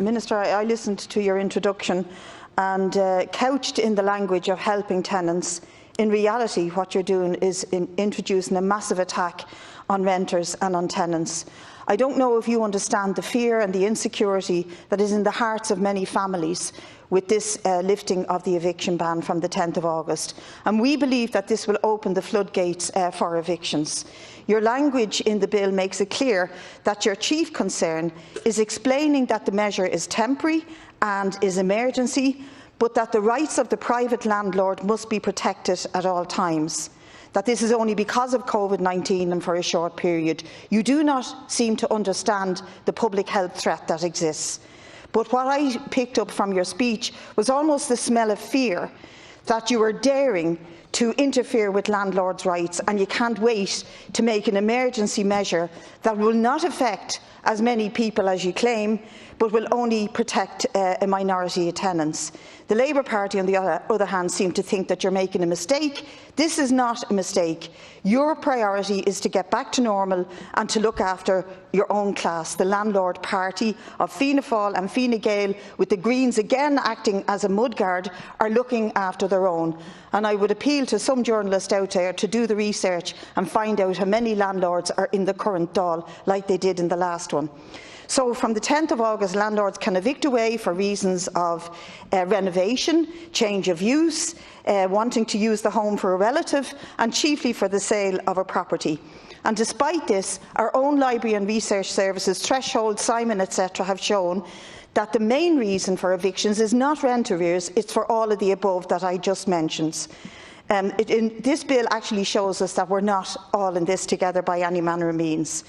Minister, I listened to your introduction and couched in the language of helping tenants. In reality, what you're doing is introducing a massive attack on renters and on tenants. I don't know if you understand the fear and the insecurity that is in the hearts of many families with this lifting of the eviction ban from the 10th of August. And we believe that this will open the floodgates for evictions. Your language in the bill makes it clear that your chief concern is explaining that the measure is temporary and is emergency, but that the rights of the private landlord must be protected at all times. That this is only because of COVID-19 and for a short period. You do not seem to understand the public health threat that exists. But what I picked up from your speech was almost the smell of fear, that you are daring to interfere with landlords' rights, and you can't wait to make an emergency measure that will not affect as many people as you claim, but will only protect a minority of tenants. The Labour Party, on the other hand, seem to think that you're making a mistake. This is not a mistake. Your priority is to get back to normal and to look after your own class. The landlord party of Fianna Fáil and Fine Gael, with the Greens again acting as a mudguard, are looking after their own. And I would appeal to some journalists out there to do the research and find out how many landlords are in the current Dáil, like they did in the last one. So from the 10th of August, landlords can evict away for reasons of renovation, change of use, wanting to use the home for a relative, and chiefly for the sale of a property. And despite this, our own library and research services, Threshold, Simon, etc., have shown that the main reason for evictions is not rent arrears, it's for all of the above that I just mentioned. This bill actually shows us that we're not all in this together by any manner of means.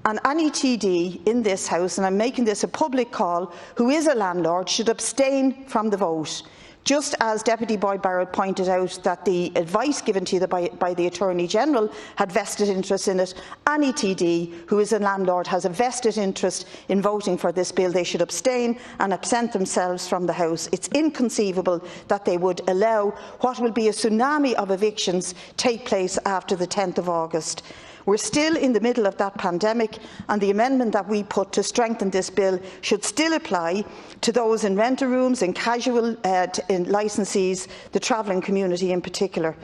And any TD in this House, and I'm making this a public call, who is a landlord should abstain from the vote. Just as Deputy Boyd Barrett pointed out that the advice given to you by the Attorney-General had vested interest in it, any TD who is a landlord has a vested interest in voting for this bill. They should abstain and absent themselves from the House. It's inconceivable that they would allow what will be a tsunami of evictions take place after the 10th of August. We're still in the middle of that pandemic, and the amendment that we put to strengthen this bill should still apply to those in rental rooms, in casual in licensees, the travelling community in particular.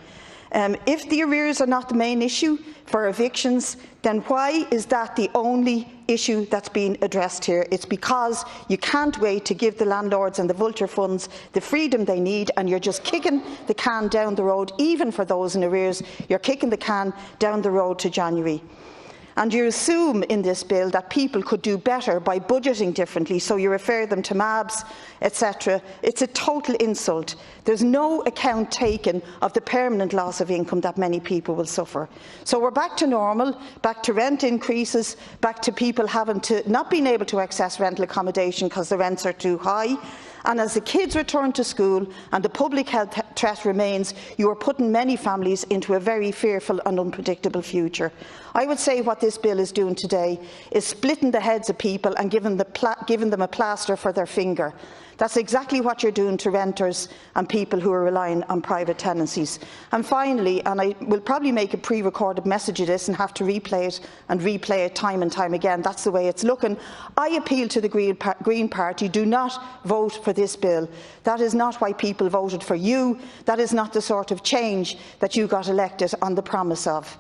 If the arrears are not the main issue for evictions, then why is that the only issue that's being addressed here? It's because you can't wait to give the landlords and the vulture funds the freedom they need, and you're just kicking the can down the road. Even for those in arrears, you're kicking the can down the road to January. And you assume in this bill that people could do better by budgeting differently, so you refer them to MABs, etc. It's a total insult. There's no account taken of the permanent loss of income that many people will suffer. So we're back to normal, back to rent increases, back to people not being able to access rental accommodation because the rents are too high. And as the kids return to school and the public health threat remains, you are putting many families into a very fearful and unpredictable future. I would say what this bill is doing today is splitting the heads of people and giving them a plaster for their finger. That's exactly what you're doing to renters and people who are relying on private tenancies. And finally, and I will probably make a pre-recorded message of this and have to replay it time and time again, that's the way it's looking, I appeal to the Green Party, do not vote for this bill. That is not why people voted for you. That is not the sort of change that you got elected on the promise of.